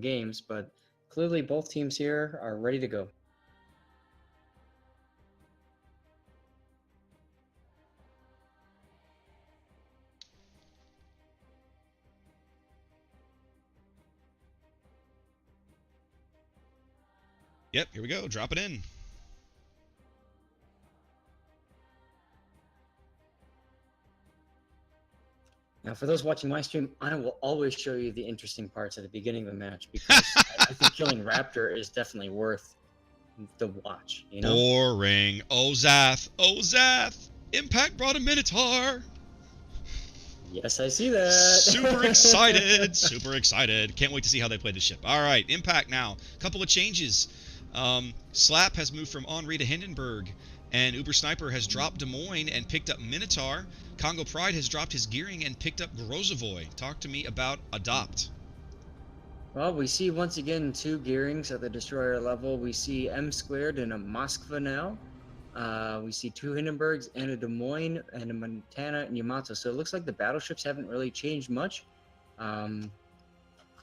games, but clearly both teams here are ready to go. Yep, here we go. Drop it in. Now, for those watching my stream, I will always show you the interesting parts at the beginning of the match because I think killing Raptor is definitely worth the watch, you know? Boring. Oh, Zath. Oh, Zath. Impact brought a Minotaur. Yes, I see that. Super excited. Super excited. Can't wait to see how they play the ship. All right, Impact now. Couple of changes. Slap has moved from Henri to Hindenburg, and Uber Sniper has dropped Des Moines and picked up Minotaur. Congo Pride has dropped his gearing and picked up Grozovoy. Talk to me about Adopt. Well, we see once again 2 gearings at the destroyer level. We see M squared and a Moskva now. We see 2 Hindenburgs and a Des Moines and a Montana and Yamato. So it looks like the battleships haven't really changed much.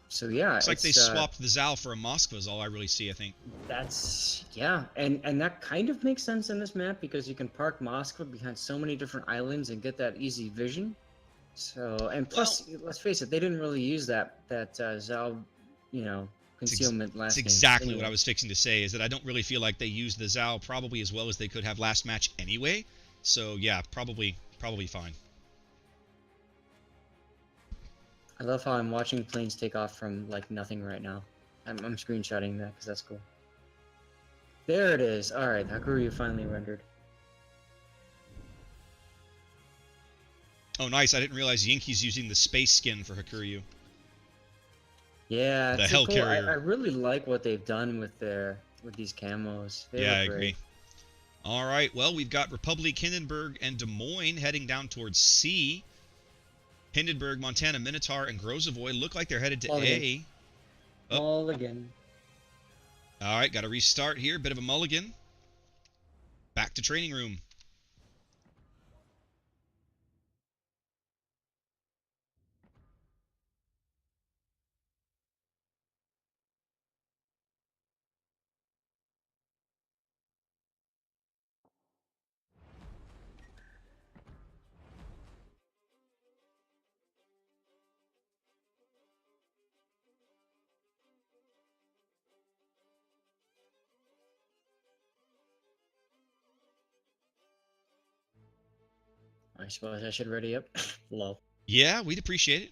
So yeah, it's like they swapped the Zal for a Moskva is all I really see, I think. That's, yeah, and that kind of makes sense in this map because you can park Moskva behind so many different islands and get that easy vision. So, and plus, let's face it, they didn't really use that Zal, you know, concealment last game. That's exactly what I was fixing to say, is that I don't really feel like they used the Zal probably as well as they could have last match anyway. So yeah, probably fine. I love how I'm watching planes take off from like nothing right now. I'm screenshotting that because that's cool. There it is. All right, Hakuryu finally rendered. Oh, nice. I didn't realize Yinki's using the space skin for Hakuryu. Yeah, the Hell cool. Carrier. I really like what they've done with these camos. Yeah, I agree. All right, well, we've got Republic, Hindenburg, and Des Moines heading down towards C. Hindenburg, Montana, Minotaur, and Grozovoy look like they're headed to A. Mulligan. All right, got to restart here. Bit of a mulligan. Back to training room. I suppose I should ready up. Lol. Yeah, we'd appreciate it.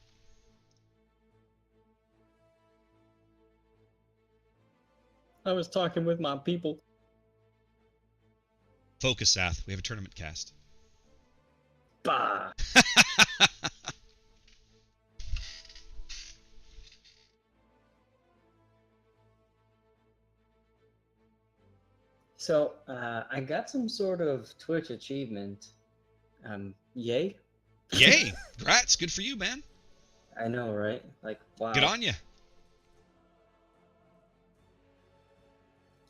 I was talking with my people. Focus, Sath. We have a tournament cast. Bah. So, I got some sort of Twitch achievement. Yay? Yay! Congrats. Good for you, man. I know, right? Like, wow. Good on you.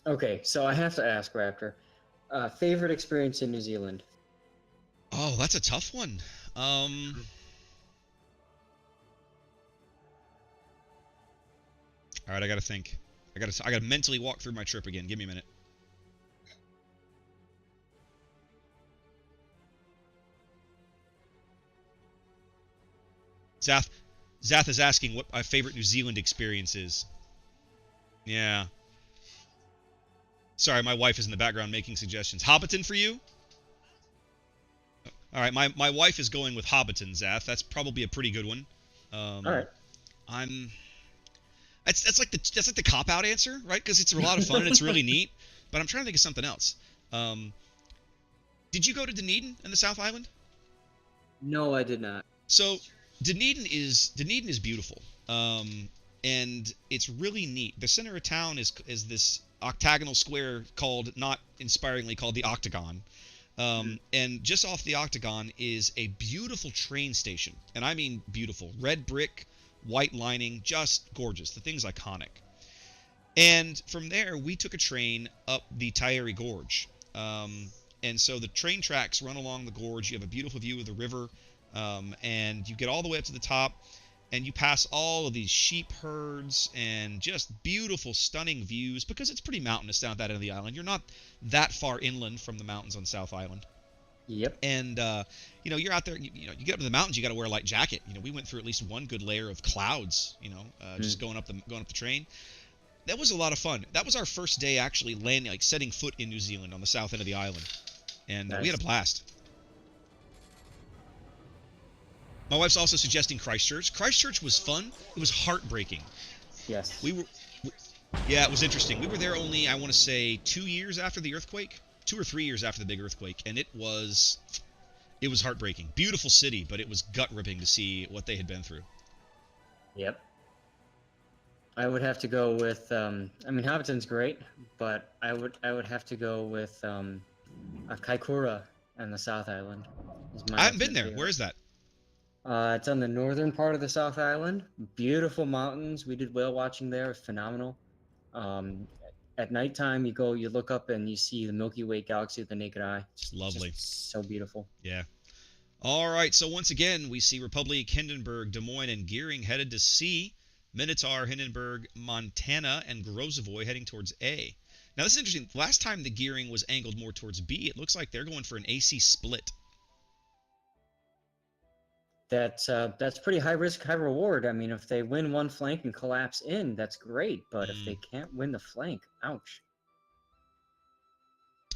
Okay, so I have to ask, Raptor. Favorite experience in New Zealand? Oh, that's a tough one. All right, I gotta think. I gotta mentally walk through my trip again. Give me a minute. Zath is asking what my favorite New Zealand experience is. Yeah. Sorry, my wife is in the background making suggestions. Hobbiton for you? All right, my wife is going with Hobbiton, Zath. That's probably a pretty good one. All right. That's like the cop-out answer, right? Because it's a lot of fun and it's really neat. But I'm trying to think of something else. Did you go to Dunedin in the South Island? No, I did not. So Dunedin is beautiful, and it's really neat. The center of town is this octagonal square called, not inspiringly, called the Octagon. And just off the Octagon is a beautiful train station, and I mean beautiful. Red brick, white lining, just gorgeous. The thing's iconic. And from there, we took a train up the Taieri Gorge. And so the train tracks run along the gorge. You have a beautiful view of the river, and you get all the way up to the top. and you pass all of these sheep herds and just beautiful, stunning views because it's pretty mountainous down at that end of the island. You're not that far inland from the mountains on South Island. Yep. And you're out there. You get up to the mountains. You got to wear a light jacket. We went through at least one good layer of clouds. Just going up the train. That was a lot of fun. That was our first day actually landing, like setting foot in New Zealand on the south end of the island, and Nice. we had a blast. My wife's also suggesting Christchurch. Christchurch was fun. It was heartbreaking. Yes. Yeah, it was interesting. We were there only, I want to say, 2 years after the earthquake, 2 or 3 years after the big earthquake, and it was heartbreaking. Beautiful city, but it was gut-ripping to see what they had been through. Yep. I would have to go with. I mean, Hobbiton's great, but I would have to go with Kaikoura and the South Island. I haven't been there. Where is that? It's on the northern part of the South Island. Beautiful mountains. We did whale watching there. Phenomenal. At nighttime, you look up and you see the Milky Way galaxy with the naked eye. Lovely. Just so beautiful. Yeah. All right. So once again, we see Republic, Hindenburg, Des Moines, and Gearing headed to C. Minotaur, Hindenburg, Montana, and Grozavoy heading towards A. Now this is interesting. Last time the Gearing was angled more towards B. It looks like they're going for an AC split. That's pretty high risk, high reward. I mean, if they win one flank and collapse in, that's great. But if they can't win the flank, ouch.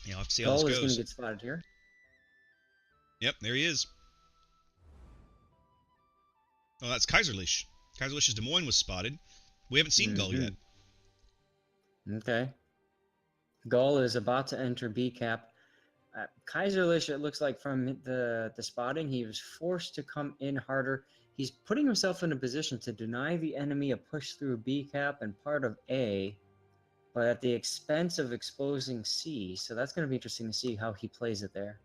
Yeah, I'll have to see how this goes. Gull is going to get spotted here. Yep, there he is. Oh, that's Kaiserlich. Kaiserlich's Des Moines was spotted. We haven't seen Gull yet. Okay. Gull is about to enter B cap. Kaiserlich, it looks like from the spotting, he was forced to come in harder. He's putting himself in a position to deny the enemy a push through B cap and part of A, but at the expense of exposing C. So that's going to be interesting to see how he plays it there.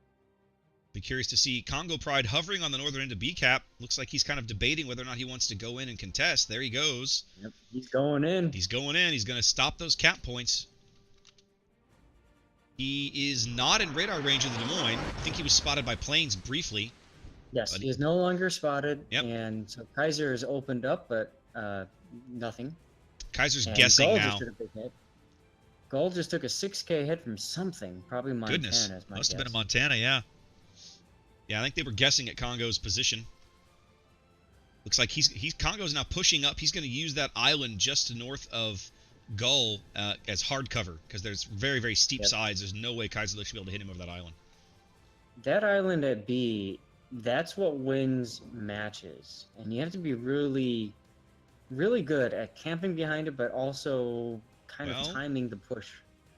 Be curious to see Congo Pride hovering on the northern end of B cap. Looks like he's kind of debating whether or not he wants to go in and contest. There he goes. Yep, he's going in. He's going in. He's going to stop those cap points. He is not in radar range of the Des Moines. I think he was spotted by planes briefly. Yes, he is no longer spotted. Yep. And so Kaiser is opened up, but nothing. Kaiser's guessing Gull now. Just took a big hit. Gull just took a 6K hit from something. Probably Montana. Goodness. Is my Must have guess. been in Montana, yeah. Yeah, I think they were guessing at Congo's position. Looks like Congo's now pushing up. He's going to use that island just to north of Gull as hard cover because there's very, very steep sides. There's no way Kaiserlich should be able to hit him over that island. That island at B, that's what wins matches. And you have to be really, really good at camping behind it, but also of timing the push.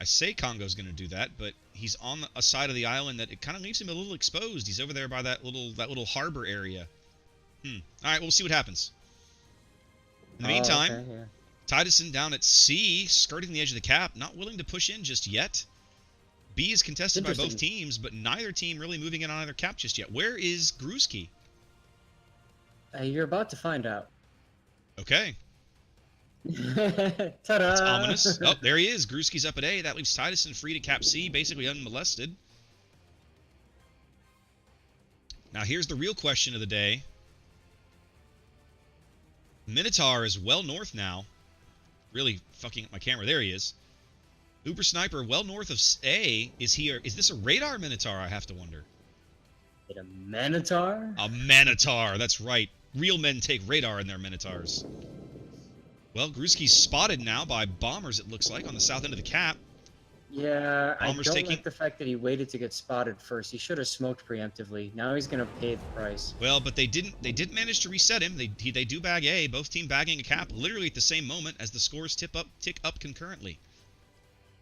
I say Congo's going to do that, but he's on a side of the island that it kind of leaves him a little exposed. He's over there by that little harbor area. All right, we'll see what happens. In the meantime, Titusson down at C, skirting the edge of the cap, not willing to push in just yet. B is contested by both teams, but neither team really moving in on either cap just yet. Where is Gruski? You're about to find out. Okay. Ta-da! That's ominous. Oh, there he is. Gruski's up at A. That leaves Titusson free to cap C, basically unmolested. Now here's the real question of the day. Minotaur is well north now. Really fucking up my camera. There he is. Uber Sniper well north of A. Is this a radar Minotaur, I have to wonder? Is it a Minotaur? A Minotaur, that's right. Real men take radar in their Minotaurs. Well, Gruski's spotted now by bombers, it looks like, on the south end of the cap. Yeah, Bombers I don't like the fact that he waited to get spotted first. He should have smoked preemptively. Now he's going to pay the price. Well, but they didn't manage to reset him. They do bag A, both team bagging a cap literally at the same moment as the scores tick up concurrently.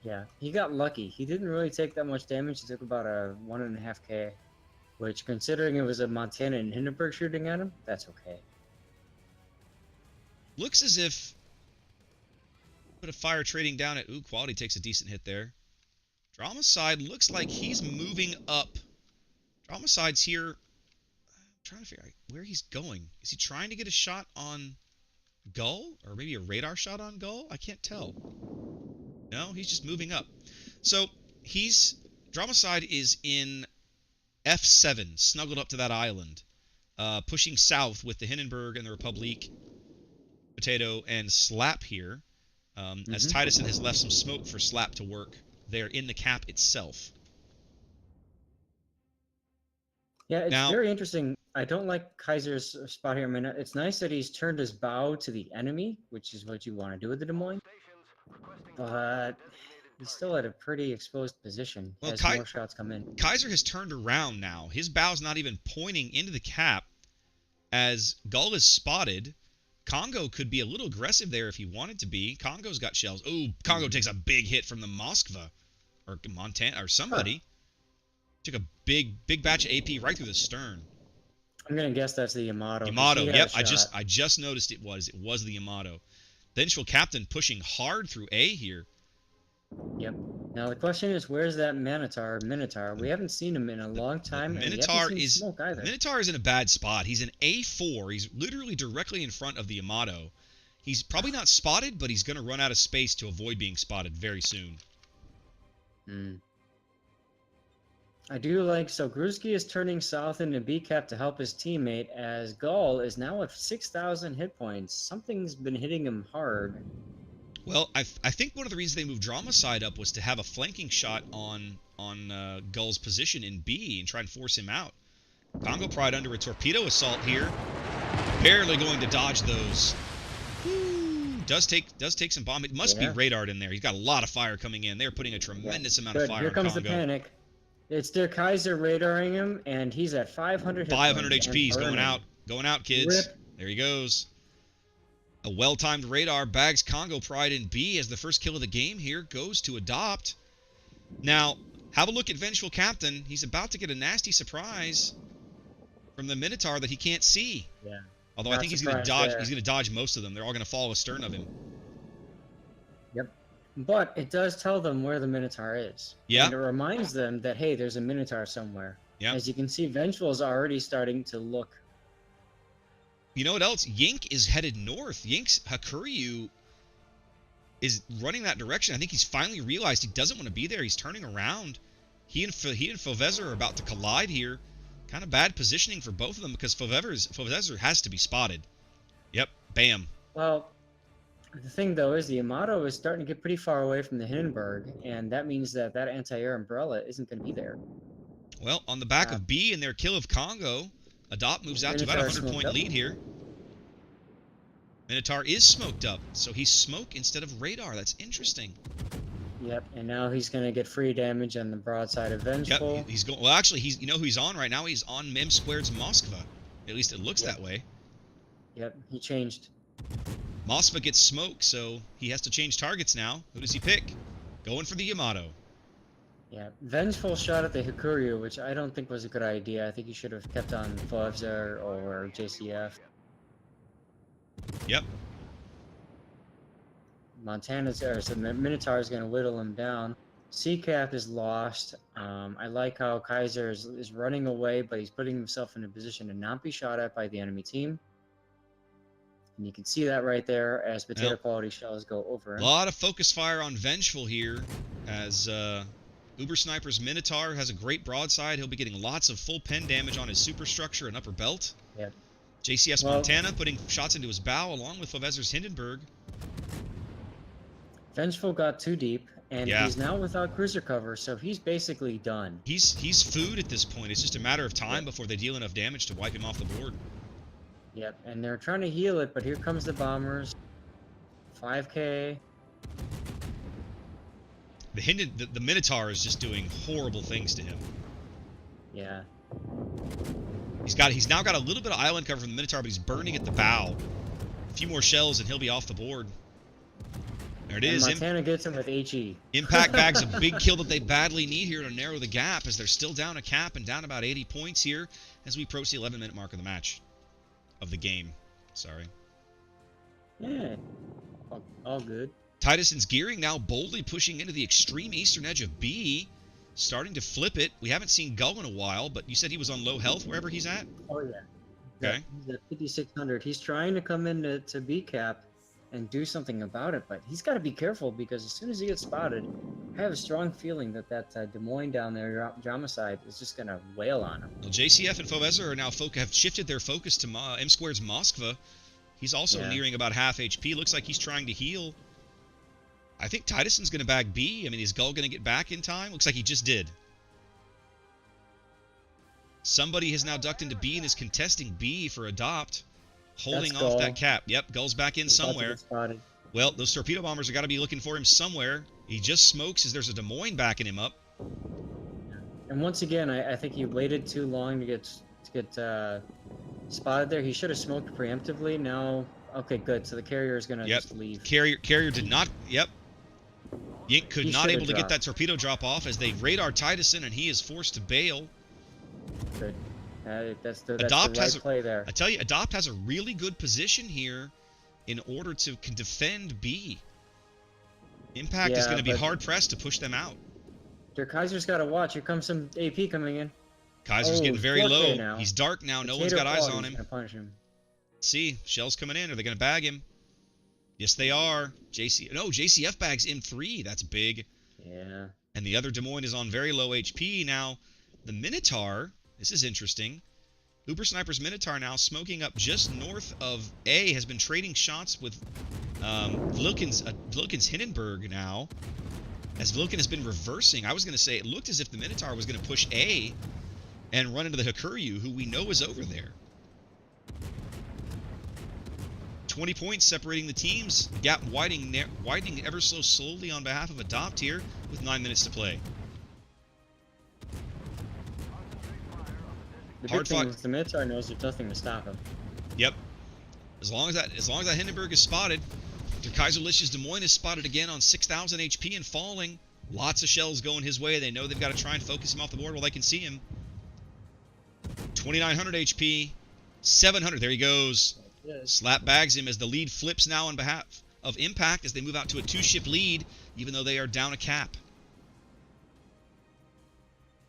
Yeah, he got lucky. He didn't really take that much damage. He took about a 1.5K, which, considering it was a Montana and Hindenburg shooting at him, that's okay. Looks as if bit of fire trading down at Quality takes a decent hit there. Drama side looks like he's moving up. Drama side's here. I'm trying to figure out where he's going. Is he trying to get a shot on Gull? Or maybe a radar shot on Gull? I can't tell. No, he's just moving up. So Drama side is in F7, snuggled up to that island. pushing south with the Hindenburg and the Republique, Potato, and Slap here, as Titusson has left some smoke for Slap to work there in the cap itself. Yeah, it's very interesting. I don't like Kaiser's spot here. I mean, it's nice that he's turned his bow to the enemy, which is what you want to do with the Des Moines. But he's still at a pretty exposed position as more shots come in. Kaiser has turned around now. His bow's not even pointing into the cap as Gull is spotted. Congo could be a little aggressive there if he wanted to be. Congo's got shells. Oh, Congo takes a big hit from the Moskva or Montana or somebody. Took a big batch of AP right through the stern. I'm gonna guess that's the Yamato. Yamato, yep. I just noticed it was the Yamato. Vengeful Captain pushing hard through A here. Yep. Now the question is, where's that Minotaur? We haven't seen him in a long time. Minotaur is in a bad spot. He's in A4. He's literally directly in front of the Yamato. He's probably not spotted, but he's gonna run out of space to avoid being spotted very soon. I do like, so Gruski is turning south into B-cap to help his teammate, as Gull is now at 6,000 hit points. Something's been hitting him hard. Well, I think one of the reasons they moved Drama Side up was to have a flanking shot on Gull's position in B and try and force him out. Congo Pride under a torpedo assault here. Barely going to dodge those. Woo. Does take some bomb. It must be radared in there. He's got a lot of fire coming in. They're putting a tremendous amount of fire on Congo. Here comes the panic. It's their Kaiser radaring him, and he's at 500 hit 500 HP. He's going out. Going out, kids. Rip. There he goes. A well-timed radar bags Congo Pride in B as the first kill of the game here goes to Adopt. Now, have a look at Vengeful Captain. He's about to get a nasty surprise from the Minotaur that he can't see. Yeah. Although I think he's going to dodge. He's going to dodge most of them. They're all going to fall astern of him. Yep. But it does tell them where the Minotaur is. Yeah. And it reminds them that, hey, there's a Minotaur somewhere. Yeah. As you can see, Vengeful is already starting to look. You know what else? Yink is headed north. Yink's Hakuryu is running that direction. I think he's finally realized he doesn't want to be there. He's turning around. He and Fovezer are about to collide here. Kind of bad positioning for both of them because Fovezer has to be spotted. Yep. Bam. Well, the thing, though, is the Yamato is starting to get pretty far away from the Hindenburg, and that means that anti-air umbrella isn't going to be there. Well, on the back of B and their kill of Congo, Adopt moves out to about a 100-point lead here. Minotaur is smoked up, so he's smoke instead of radar. That's interesting. Yep, and now he's going to get free damage on the broadside of Vengeful. Yep, he's going. Well, actually, you know who he's on right now? He's on M Squared's Moskva. At least it looks that way. Yep, he changed. Moskva gets smoked, so he has to change targets now. Who does he pick? Going for the Yamato. Yeah, Vengeful shot at the Hakuryu, which I don't think was a good idea. I think he should have kept on Fovezer or JCF. Yep. Minotaur is going to whittle him down. C-Cap is lost. I like how Kaiser is running away, but he's putting himself in a position to not be shot at by the enemy team. And you can see that right there as potato quality shells go over him. A lot of focus fire on Vengeful here as Uber Sniper's Minotaur has a great broadside. He'll be getting lots of full pen damage on his superstructure and upper belt. Yep. JCS Montana putting shots into his bow along with Fovezer's Hindenburg. Vengeful got too deep, and he's now without cruiser cover, so he's basically done. He's food at this point. It's just a matter of time before they deal enough damage to wipe him off the board. Yep, and they're trying to heal it, but here comes the bombers. 5K. The Minotaur is just doing horrible things to him. Yeah. He's now got a little bit of island cover from the Minotaur, but he's burning at the bow. A few more shells and he'll be off the board. There it is. Montana gets him with HE. Impact bags a big kill that they badly need here to narrow the gap as they're still down a cap and down about 80 points here as we approach the 11-minute mark of the match. Of the game. Sorry. Yeah. All good. Titusson's gearing now boldly pushing into the extreme eastern edge of B. Starting to flip it. We haven't seen Gull in a while, but you said he was on low health wherever he's at? Oh, yeah. Okay. He's at 5,600. He's trying to come into B cap, and do something about it. But he's got to be careful because as soon as he gets spotted, I have a strong feeling that Des Moines down there, Dromicide, is just going to wail on him. Well, JCF and Fovezza are now have shifted their focus to M Squared's Moskva. He's also nearing about half HP. Looks like he's trying to heal. I think Tiduson's going to bag B. I mean, is Gull going to get back in time? Looks like he just did. Somebody has now ducked into B and is contesting B for Adopt. Holding off that cap. Yep, Gull's back in somewhere. Well, those torpedo bombers have got to be looking for him somewhere. He just smokes as there's a Des Moines backing him up. And once again, I think he waited too long to get spotted there. He should have smoked preemptively. Now, okay, good. So the carrier is going to just leave. Carrier did not. Yep. Yink could not able to get that torpedo drop off as they radar Tiduson, and he is forced to bail. Good. That's the right play there. I tell you, Adopt has a really good position here in order to defend B. Impact is going to be hard-pressed to push them out. Der Kaiser's got to watch. Here comes some AP coming in. Kaiser's getting very low. Now. He's dark now. No one's got eyes on him. Punish him. See, shells coming in. Are they going to bag him? Yes, they are. JCF bags M3. That's big. Yeah. And the other Des Moines is on very low HP. Now, the Minotaur, this is interesting. Uber Sniper's Minotaur now smoking up just north of A, has been trading shots with Vilkins Hindenburg now. As Vilkin has been reversing, I was going to say it looked as if the Minotaur was going to push A and run into the Hakuryu, who we know is over there. 20 points separating the teams. The gap widening ever so slowly on behalf of Adopt here with 9 minutes to play. The big thing is the Minotaur knows there's nothing to stop him. Yep. As long as that Hindenburg is spotted, Der Kaiserlich's Des Moines is spotted again on 6,000 HP and falling. Lots of shells going his way. They know they've got to try and focus him off the board while they can see him. 2,900 HP. 700. There he goes. Slap bags him as the lead flips now on behalf of Impact as they move out to a 2-ship lead, even though they are down a cap.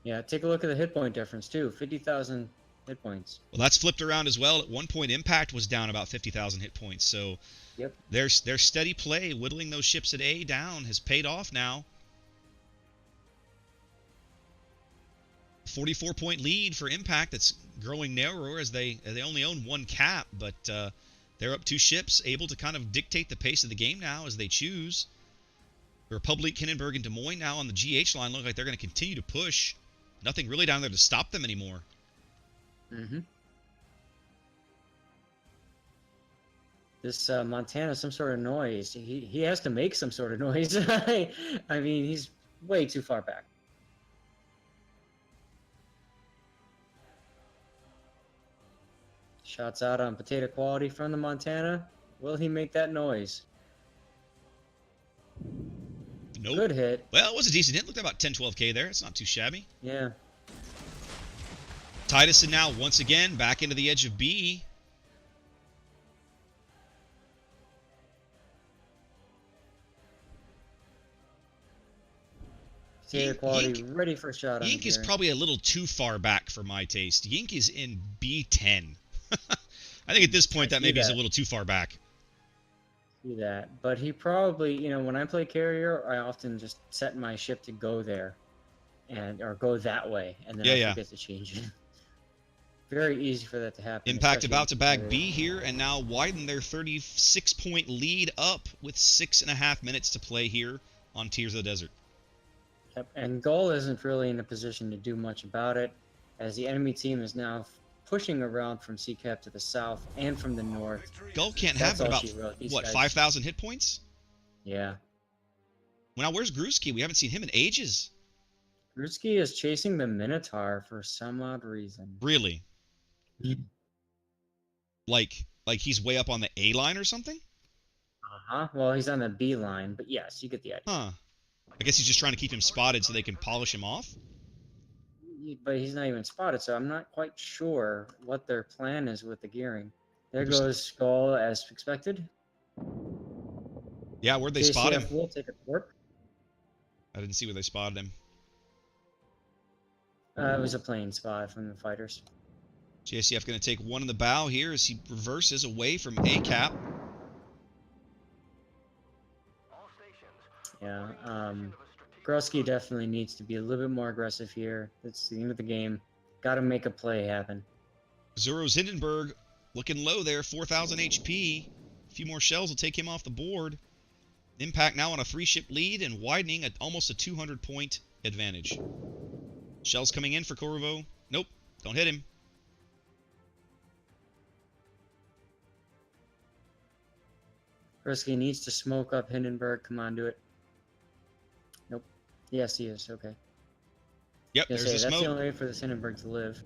Yeah, take a look at the hit point difference, too. 50,000 hit points. Well, that's flipped around as well. At one point, Impact was down about 50,000 hit points. So their steady play, whittling those ships at A down, has paid off now. 44-point lead for Impact. That's growing narrower as they only own 1 cap, but they're up 2 ships, able to kind of dictate the pace of the game now as they choose. The Republic, Hindenburg, and Des Moines now on the GH line look like they're going to continue to push. Nothing really down there to stop them anymore. Mm-hmm. This Montana, some sort of noise. He has to make some sort of noise. I mean, he's way too far back. Shots out on potato quality from the Montana. Will he make that noise? Nope. Good hit. Well, it was a decent hit. Looked at about 10, 12K there. It's not too shabby. Yeah. Tiduson now, once again, back into the edge of B. Potato quality ready for a shot. Yink is probably a little too far back for my taste. Yink is in B10. I think at this point that maybe is a little too far back. See that, but he probably, when I play carrier, I often just set my ship to go there, or go that way, and then I forget to change it. Very easy for that to happen. Impact about to bag B here, and now widen their 36-point lead up with 6.5 minutes to play here on Tears of the Desert. Yep, and Gull isn't really in a position to do much about it, as the enemy team is now pushing around from CCAP to the south and from the north. Gull can't have but about, what, 5,000 hit points? Yeah. Well, now, where's Gruski? We haven't seen him in ages. Gruski is chasing the Minotaur for some odd reason. Really? Like he's way up on the A line or something? Uh-huh. Well, he's on the B line, but yes, you get the idea. Huh. I guess he's just trying to keep him spotted so they can polish him off? But he's not even spotted, so I'm not quite sure what their plan is with the gearing. There goes Skull as expected. Yeah, where'd they spot him? Will take a port. I didn't see where they spotted him. It was a plane spot from the fighters. JCF going to take one in the bow here as he reverses away from A cap. Yeah. Grosky definitely needs to be a little bit more aggressive here. It's the end of the game. Got to make a play happen. Zoro's Hindenburg looking low there, 4,000 HP. A few more shells will take him off the board. Impact now on a 3-ship lead and widening at almost a 200-point advantage. Shells coming in for Corvo. Nope, don't hit him. Grosky needs to smoke up Hindenburg. Come on, do it. Nope. Yes, he is. Okay. Yep, there's the that's smoke. the only way for this Hindenburg to live.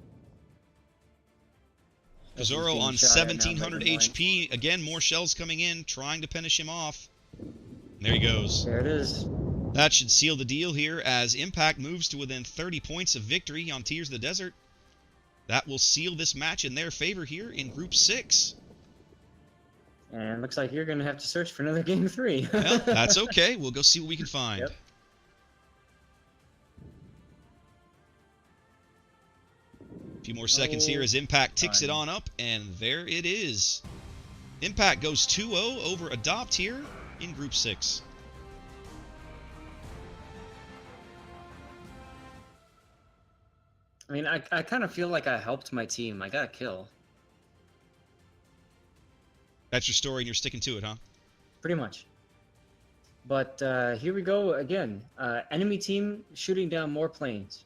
Zoro on 1,700 HP. Again, more shells coming in, trying to finish him off. There he goes. There it is. That should seal the deal here as Impact moves to within 30 points of victory on Tears of the Desert. That will seal this match in their favor here in Group 6. And looks like you're going to have to search for another Game 3. Well, that's okay. We'll go see what we can find. Yep. A few more seconds here as Impact ticks it on up, and there it is. Impact goes 2-0 over Adopt here in Group 6. I mean, I kind of feel like I helped my team. I got a kill. That's your story and you're sticking to it, huh? Pretty much. But here we go again. Enemy team shooting down more planes.